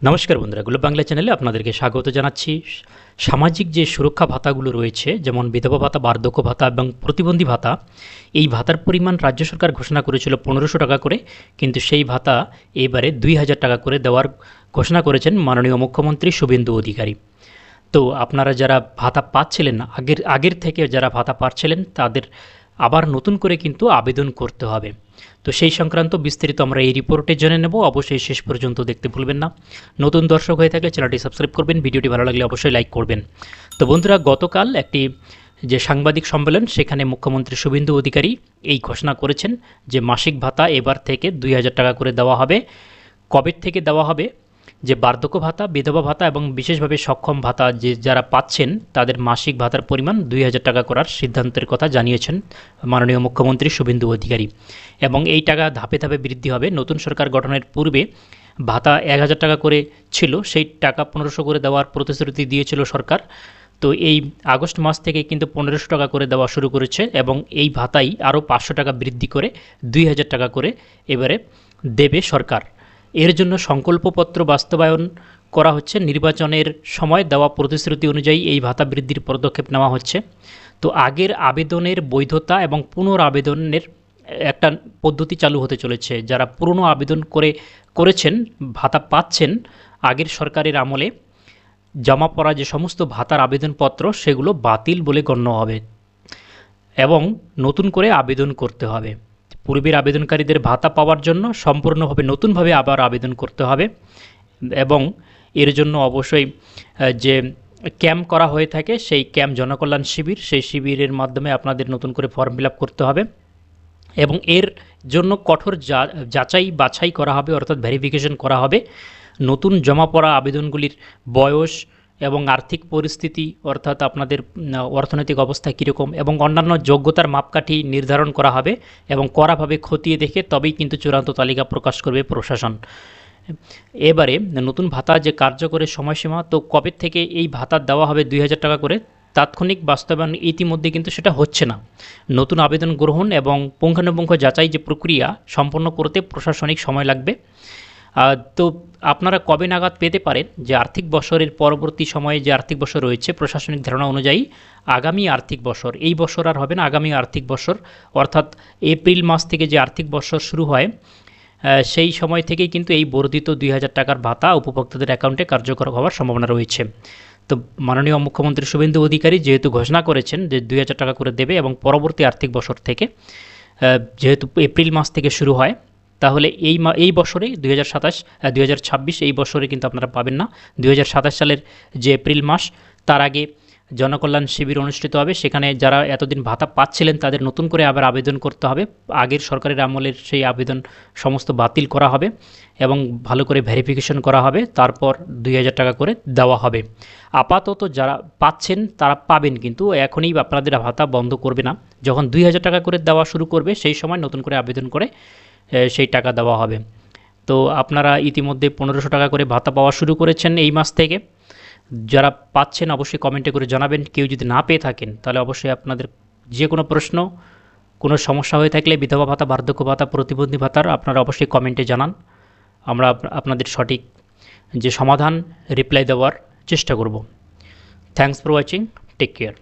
নমস্কার বন্ধুরা, গ্লোব বাংলা চ্যানেলে আপনাদেরকে স্বাগত জানাচ্ছি। সামাজিক যে সুরক্ষা ভাতাগুলো রয়েছে, যেমন বিধবা ভাতা, বার্ধক্য ভাতা এবং প্রতিবন্ধী ভাতা, এই ভাতার পরিমাণ রাজ্য সরকার ঘোষণা করেছিল 1500 টাকা করে, কিন্তু সেই ভাতা এবারে 2000 টাকা করে দেওয়ার ঘোষণা করেছেন মাননীয় মুখ্যমন্ত্রী শুভেন্দু অধিকারী। তো আপনারা যারা ভাতা পাচ্ছিলেন না, আগের থেকে যারা ভাতা পাচ্ছিলেন, তাদের আবার নতুন করে কিন্তু আবেদন করতে হবে। তো সেই সংক্রান্ত বিস্তারিত আমরা এই রিপোর্টে জেনে নেব। অবশ্যই শেষ পর্যন্ত দেখতে ভুলবেন না। নতুন দর্শক হয়ে থাকলে চ্যানেলটি সাবস্ক্রাইব করবেন, ভিডিওটি ভালো লাগলে অবশ্যই লাইক করবেন। তো বন্ধুরা, গতকাল একটি যে সাংবাদিক সম্মেলন, সেখানে মুখ্যমন্ত্রী শুভেন্দু অধিকারী এই ঘোষণা করেছেন যে মাসিক ভাতা এবার থেকে 2000 টাকা করে দেওয়া হবে। কবে থেকে দেওয়া হবে? যে বার্ধক্য ভাতা, বিধবা ভাতা এবং বিশেষভাবে সক্ষম ভাতা যে যারা পাচ্ছেন, তাদের মাসিক ভাতার পরিমাণ 2000 টাকা করার সিদ্ধান্তের কথা জানিয়েছেন মাননীয় মুখ্যমন্ত্রী শুভেন্দু অধিকারী। এবং এই টাকা ধাপে ধাপে বৃদ্ধি হবে। নতুন সরকার গঠনের পূর্বে ভাতা 1000 টাকা করে ছিল, সেই টাকা 1500 করে দেওয়ার প্রতিশ্রুতি দিয়েছিল সরকার। তো এই আগস্ট মাস থেকে কিন্তু 1500 টাকা করে দেওয়া শুরু করেছে এবং এই ভাতাই আরও 500 টাকা বৃদ্ধি করে 2000 টাকা করে এবারে দেবে সরকার। এর জন্য সংকল্পপত্র বাস্তবায়ন করা হচ্ছে। নির্বাচনের সময় দেওয়া প্রতিশ্রুতি অনুযায়ী এই ভাতা বৃদ্ধির পদক্ষেপ নেওয়া হচ্ছে। তো আগের আবেদনের বৈধতা এবং পুনরাবেদনের একটা পদ্ধতি চালু হতে চলেছে। যারা পুরনো আবেদন করেছেন, ভাতা পাচ্ছেন, আগের সরকারের আমলে জমা পড়া যে সমস্ত ভাতার আবেদনপত্র, সেগুলো বাতিল বলে গণ্য হবে এবং নতুন করে আবেদন করতে হবে। পূর্বের আবেদনকারীদের ভাতা পাওয়ার জন্য সম্পূর্ণভাবে নতুনভাবে আবার আবেদন করতে হবে এবং এর জন্য অবশ্যই যে ক্যাম্প করা হয়ে থাকে, সেই ক্যাম্প জনকল্যাণ শিবির, সেই শিবিরের মাধ্যমে আপনাদের নতুন করে ফর্ম ফিল আপ করতে হবে এবং এর জন্য কঠোর যাচাই বাছাই করা হবে, অর্থাৎ ভেরিফিকেশন করা হবে। নতুন জমা পড়া আবেদনগুলির বয়স এবং আর্থিক পরিস্থিতি, অর্থাৎ আপনাদের অর্থনৈতিক অবস্থা কীরকম এবং অন্যান্য যোগ্যতার মাপকাঠি নির্ধারণ করা হবে এবং কড়াভাবে খতিয়ে দেখে তবেই কিন্তু চূড়ান্ত তালিকা প্রকাশ করবে প্রশাসন। এবারে নতুন ভাতা যে কার্যকরের সময়সীমা, তো কবে থেকে এই ভাতা দেওয়া হবে 2000 টাকা করে, তাৎক্ষণিক বাস্তবায়ন ইতিমধ্যে কিন্তু সেটা হচ্ছে না। নতুন আবেদন গ্রহণ এবং পুঙ্খানুপুঙ্খ যাচাই যে প্রক্রিয়া সম্পন্ন করতে প্রশাসনিক সময় লাগবে। তো আপনারা কবে নাগাদ পেতে পারেন? যে আর্থিক বছরের পরবর্তী সময়ে যে আর্থিক বছর রয়েছে, প্রশাসনিক ধারণা অনুযায়ী আগামী আর্থিক বছর, এই বছর আর হবে না, আগামী আর্থিক বছর অর্থাৎ এপ্রিল মাস থেকে যে আর্থিক বছর শুরু হয়, সেই সময় থেকেই কিন্তু এই বর্ধিত 2000 টাকার ভাতা উপভোক্তাদের অ্যাকাউন্টে কার্যকর হওয়ার সম্ভাবনা রয়েছে। তো মাননীয় মুখ্যমন্ত্রী শুভেন্দু অধিকারী যেহেতু ঘোষণা করেছেন যে 2000 টাকা করে দেবে এবং পরবর্তী আর্থিক বছর থেকে, যেহেতু এপ্রিল মাস থেকে শুরু হয়, তাহলে এই বছরেই 2026 এই বছরে কিন্তু আপনারা পাবেন না। 2027 সালের যে এপ্রিল মাস, তার আগে জনকল্যাণ শিবির অনুষ্ঠিত হবে। সেখানে যারা এতদিন ভাতা পাচ্ছিলেন, তাদের নতুন করে আবার আবেদন করতে হবে। আগের সরকারের আমলের সেই আবেদন সমস্ত বাতিল করা হবে এবং ভালো করে ভেরিফিকেশন করা হবে, তারপর 2000 টাকা করে দেওয়া হবে। আপাতত যারা পাচ্ছেন তারা পাবেন, কিন্তু এখনই আপনাদের ভাতা বন্ধ করবে না। যখন 2000 টাকা করে দেওয়া শুরু করবে, সেই সময় নতুন করে আবেদন করে সেই টাকা দেওয়া হবে। তো আপনারা ইতিমধ্যে 1500 টাকা করে ভাতা পাওয়া শুরু করেছেন এই মাস থেকে। যারা পাচ্ছেন অবশ্যই কমেন্টে করে জানাবেন। কেউ যদি না পেয়ে থাকেন, তাহলে অবশ্যই আপনাদের যে কোনো প্রশ্ন, কোনো সমস্যা হয়ে থাকলে বিধবা ভাতা, বার্ধক্য ভাতা, প্রতিবন্ধী ভাতার আপনারা অবশ্যই কমেন্টে জানান। আমরা আপনাদের সঠিক যে সমাধান রিপ্লাই দেওয়ার চেষ্টা করব। Thanks for watching, take care.